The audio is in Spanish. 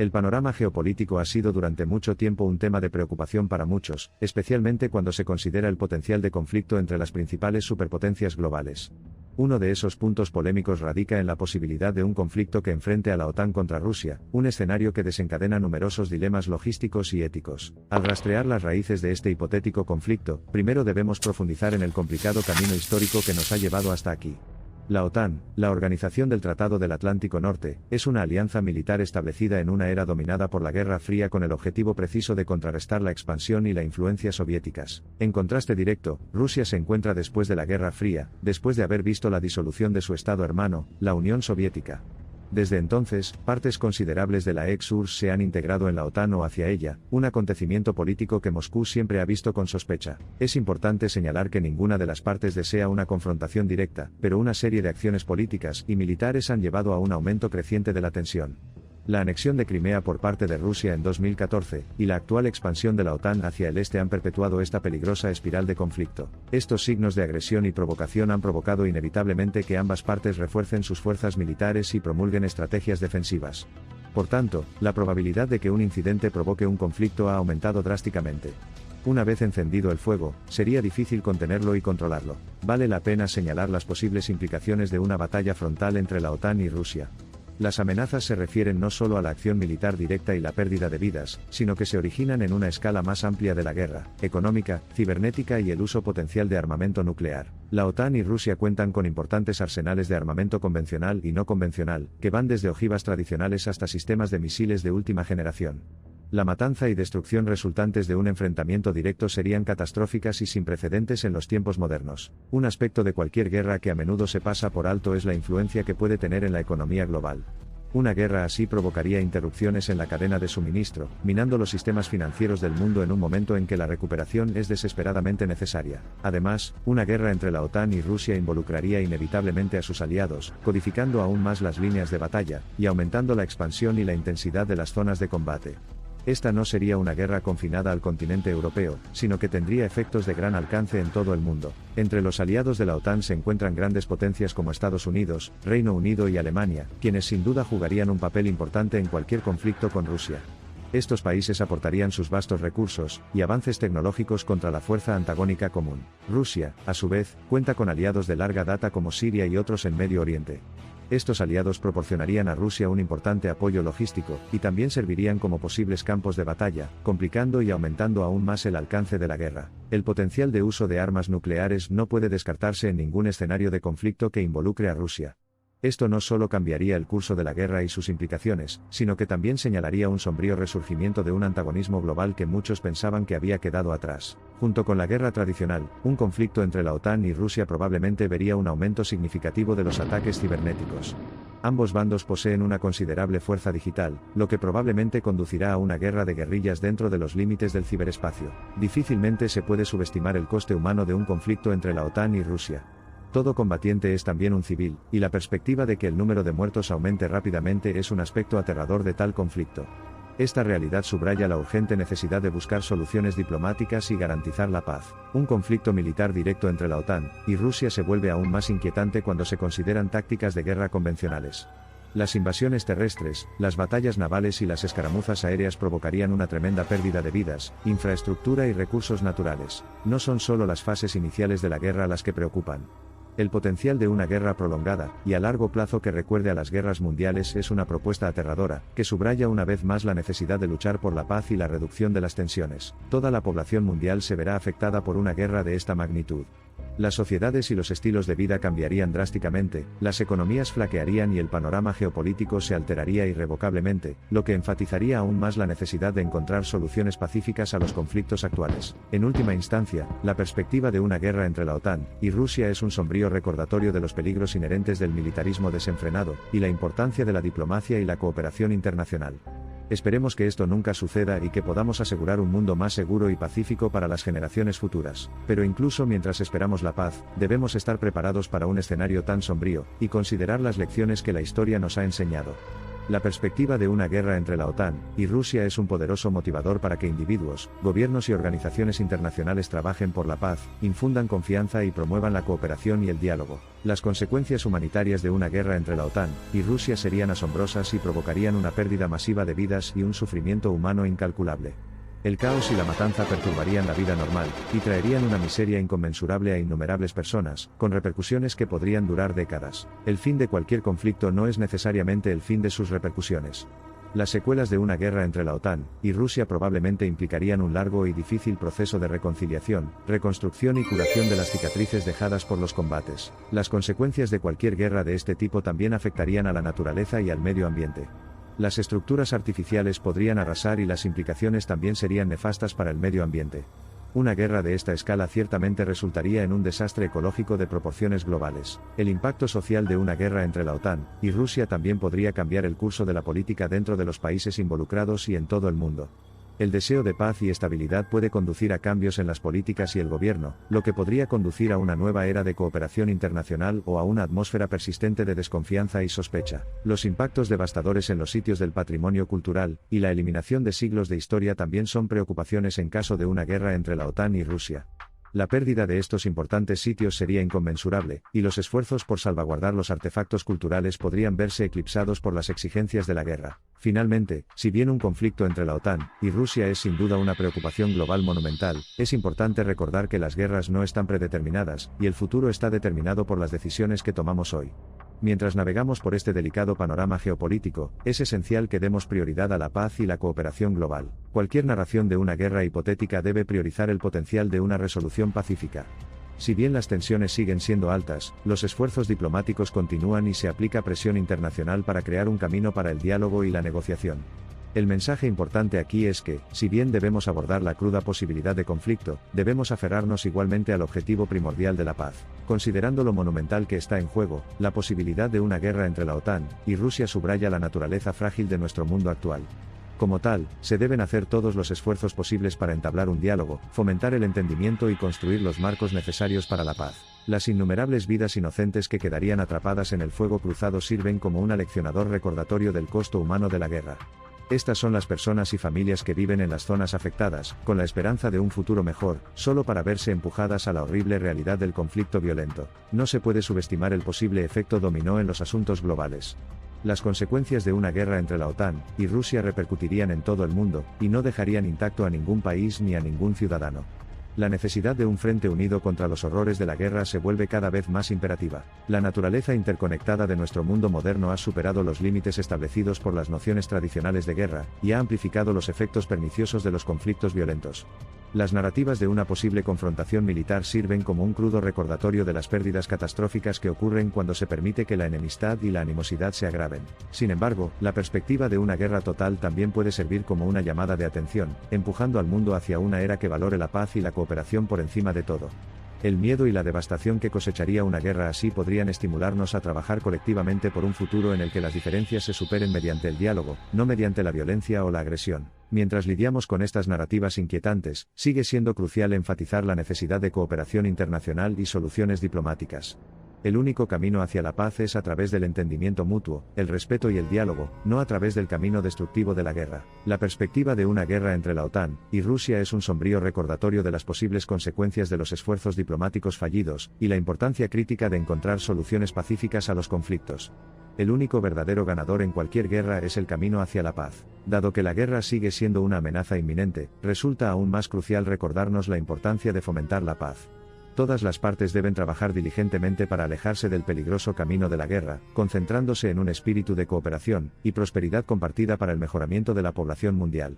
El panorama geopolítico ha sido durante mucho tiempo un tema de preocupación para muchos, especialmente cuando se considera el potencial de conflicto entre las principales superpotencias globales. Uno de esos puntos polémicos radica en la posibilidad de un conflicto que enfrente a la OTAN contra Rusia, un escenario que desencadena numerosos dilemas logísticos y éticos. Al rastrear las raíces de este hipotético conflicto, primero debemos profundizar en el complicado camino histórico que nos ha llevado hasta aquí. La OTAN, la Organización del Tratado del Atlántico Norte, es una alianza militar establecida en una era dominada por la Guerra Fría con el objetivo preciso de contrarrestar la expansión y la influencia soviéticas. En contraste directo, Rusia se encuentra después de la Guerra Fría, después de haber visto la disolución de su estado hermano, la Unión Soviética. Desde entonces, partes considerables de la ex-URSS se han integrado en la OTAN o hacia ella, un acontecimiento político que Moscú siempre ha visto con sospecha. Es importante señalar que ninguna de las partes desea una confrontación directa, pero una serie de acciones políticas y militares han llevado a un aumento creciente de la tensión. La anexión de Crimea por parte de Rusia en 2014, y la actual expansión de la OTAN hacia el este han perpetuado esta peligrosa espiral de conflicto. Estos signos de agresión y provocación han provocado inevitablemente que ambas partes refuercen sus fuerzas militares y promulguen estrategias defensivas. Por tanto, la probabilidad de que un incidente provoque un conflicto ha aumentado drásticamente. Una vez encendido el fuego, sería difícil contenerlo y controlarlo. Vale la pena señalar las posibles implicaciones de una batalla frontal entre la OTAN y Rusia. Las amenazas se refieren no solo a la acción militar directa y la pérdida de vidas, sino que se originan en una escala más amplia de la guerra, económica, cibernética y el uso potencial de armamento nuclear. La OTAN y Rusia cuentan con importantes arsenales de armamento convencional y no convencional, que van desde ojivas tradicionales hasta sistemas de misiles de última generación. La matanza y destrucción resultantes de un enfrentamiento directo serían catastróficas y sin precedentes en los tiempos modernos. Un aspecto de cualquier guerra que a menudo se pasa por alto es la influencia que puede tener en la economía global. Una guerra así provocaría interrupciones en la cadena de suministro, minando los sistemas financieros del mundo en un momento en que la recuperación es desesperadamente necesaria. Además, una guerra entre la OTAN y Rusia involucraría inevitablemente a sus aliados, codificando aún más las líneas de batalla, y aumentando la expansión y la intensidad de las zonas de combate. Esta no sería una guerra confinada al continente europeo, sino que tendría efectos de gran alcance en todo el mundo. Entre los aliados de la OTAN se encuentran grandes potencias como Estados Unidos, Reino Unido y Alemania, quienes sin duda jugarían un papel importante en cualquier conflicto con Rusia. Estos países aportarían sus vastos recursos y avances tecnológicos contra la fuerza antagónica común. Rusia, a su vez, cuenta con aliados de larga data como Siria y otros en Medio Oriente. Estos aliados proporcionarían a Rusia un importante apoyo logístico, y también servirían como posibles campos de batalla, complicando y aumentando aún más el alcance de la guerra. El potencial de uso de armas nucleares no puede descartarse en ningún escenario de conflicto que involucre a Rusia. Esto no solo cambiaría el curso de la guerra y sus implicaciones, sino que también señalaría un sombrío resurgimiento de un antagonismo global que muchos pensaban que había quedado atrás. Junto con la guerra tradicional, un conflicto entre la OTAN y Rusia probablemente vería un aumento significativo de los ataques cibernéticos. Ambos bandos poseen una considerable fuerza digital, lo que probablemente conducirá a una guerra de guerrillas dentro de los límites del ciberespacio. Difícilmente se puede subestimar el coste humano de un conflicto entre la OTAN y Rusia. Todo combatiente es también un civil, y la perspectiva de que el número de muertos aumente rápidamente es un aspecto aterrador de tal conflicto. Esta realidad subraya la urgente necesidad de buscar soluciones diplomáticas y garantizar la paz. Un conflicto militar directo entre la OTAN y Rusia se vuelve aún más inquietante cuando se consideran tácticas de guerra convencionales. Las invasiones terrestres, las batallas navales y las escaramuzas aéreas provocarían una tremenda pérdida de vidas, infraestructura y recursos naturales. No son solo las fases iniciales de la guerra las que preocupan. El potencial de una guerra prolongada, y a largo plazo que recuerde a las guerras mundiales es una propuesta aterradora, que subraya una vez más la necesidad de luchar por la paz y la reducción de las tensiones. Toda la población mundial se verá afectada por una guerra de esta magnitud. Las sociedades y los estilos de vida cambiarían drásticamente, las economías flaquearían y el panorama geopolítico se alteraría irrevocablemente, lo que enfatizaría aún más la necesidad de encontrar soluciones pacíficas a los conflictos actuales. En última instancia, la perspectiva de una guerra entre la OTAN y Rusia es un sombrío recordatorio de los peligros inherentes del militarismo desenfrenado, y la importancia de la diplomacia y la cooperación internacional. Esperemos que esto nunca suceda y que podamos asegurar un mundo más seguro y pacífico para las generaciones futuras. Pero incluso mientras esperamos la paz, debemos estar preparados para un escenario tan sombrío, y considerar las lecciones que la historia nos ha enseñado. La perspectiva de una guerra entre la OTAN y Rusia es un poderoso motivador para que individuos, gobiernos y organizaciones internacionales trabajen por la paz, infundan confianza y promuevan la cooperación y el diálogo. Las consecuencias humanitarias de una guerra entre la OTAN y Rusia serían asombrosas y provocarían una pérdida masiva de vidas y un sufrimiento humano incalculable. El caos y la matanza perturbarían la vida normal, y traerían una miseria inconmensurable a innumerables personas, con repercusiones que podrían durar décadas. El fin de cualquier conflicto no es necesariamente el fin de sus repercusiones. Las secuelas de una guerra entre la OTAN y Rusia probablemente implicarían un largo y difícil proceso de reconciliación, reconstrucción y curación de las cicatrices dejadas por los combates. Las consecuencias de cualquier guerra de este tipo también afectarían a la naturaleza y al medio ambiente. Las estructuras artificiales podrían arrasar y las implicaciones también serían nefastas para el medio ambiente. Una guerra de esta escala ciertamente resultaría en un desastre ecológico de proporciones globales. El impacto social de una guerra entre la OTAN y Rusia también podría cambiar el curso de la política dentro de los países involucrados y en todo el mundo. El deseo de paz y estabilidad puede conducir a cambios en las políticas y el gobierno, lo que podría conducir a una nueva era de cooperación internacional o a una atmósfera persistente de desconfianza y sospecha. Los impactos devastadores en los sitios del patrimonio cultural y la eliminación de siglos de historia también son preocupaciones en caso de una guerra entre la OTAN y Rusia. La pérdida de estos importantes sitios sería inconmensurable, y los esfuerzos por salvaguardar los artefactos culturales podrían verse eclipsados por las exigencias de la guerra. Finalmente, si bien un conflicto entre la OTAN y Rusia es sin duda una preocupación global monumental, es importante recordar que las guerras no están predeterminadas, y el futuro está determinado por las decisiones que tomamos hoy. Mientras navegamos por este delicado panorama geopolítico, es esencial que demos prioridad a la paz y la cooperación global. Cualquier narración de una guerra hipotética debe priorizar el potencial de una resolución pacífica. Si bien las tensiones siguen siendo altas, los esfuerzos diplomáticos continúan y se aplica presión internacional para crear un camino para el diálogo y la negociación. El mensaje importante aquí es que, si bien debemos abordar la cruda posibilidad de conflicto, debemos aferrarnos igualmente al objetivo primordial de la paz. Considerando lo monumental que está en juego, la posibilidad de una guerra entre la OTAN y Rusia subraya la naturaleza frágil de nuestro mundo actual. Como tal, se deben hacer todos los esfuerzos posibles para entablar un diálogo, fomentar el entendimiento y construir los marcos necesarios para la paz. Las innumerables vidas inocentes que quedarían atrapadas en el fuego cruzado sirven como un aleccionador recordatorio del costo humano de la guerra. Estas son las personas y familias que viven en las zonas afectadas, con la esperanza de un futuro mejor, solo para verse empujadas a la horrible realidad del conflicto violento. No se puede subestimar el posible efecto dominó en los asuntos globales. Las consecuencias de una guerra entre la OTAN y Rusia repercutirían en todo el mundo, y no dejarían intacto a ningún país ni a ningún ciudadano. La necesidad de un frente unido contra los horrores de la guerra se vuelve cada vez más imperativa. La naturaleza interconectada de nuestro mundo moderno ha superado los límites establecidos por las nociones tradicionales de guerra, y ha amplificado los efectos perniciosos de los conflictos violentos. Las narrativas de una posible confrontación militar sirven como un crudo recordatorio de las pérdidas catastróficas que ocurren cuando se permite que la enemistad y la animosidad se agraven. Sin embargo, la perspectiva de una guerra total también puede servir como una llamada de atención, empujando al mundo hacia una era que valore la paz y la cooperación por encima de todo. El miedo y la devastación que cosecharía una guerra así podrían estimularnos a trabajar colectivamente por un futuro en el que las diferencias se superen mediante el diálogo, no mediante la violencia o la agresión. Mientras lidiamos con estas narrativas inquietantes, sigue siendo crucial enfatizar la necesidad de cooperación internacional y soluciones diplomáticas. El único camino hacia la paz es a través del entendimiento mutuo, el respeto y el diálogo, no a través del camino destructivo de la guerra. La perspectiva de una guerra entre la OTAN y Rusia es un sombrío recordatorio de las posibles consecuencias de los esfuerzos diplomáticos fallidos, y la importancia crítica de encontrar soluciones pacíficas a los conflictos. El único verdadero ganador en cualquier guerra es el camino hacia la paz. Dado que la guerra sigue siendo una amenaza inminente, resulta aún más crucial recordarnos la importancia de fomentar la paz. Todas las partes deben trabajar diligentemente para alejarse del peligroso camino de la guerra, concentrándose en un espíritu de cooperación y prosperidad compartida para el mejoramiento de la población mundial.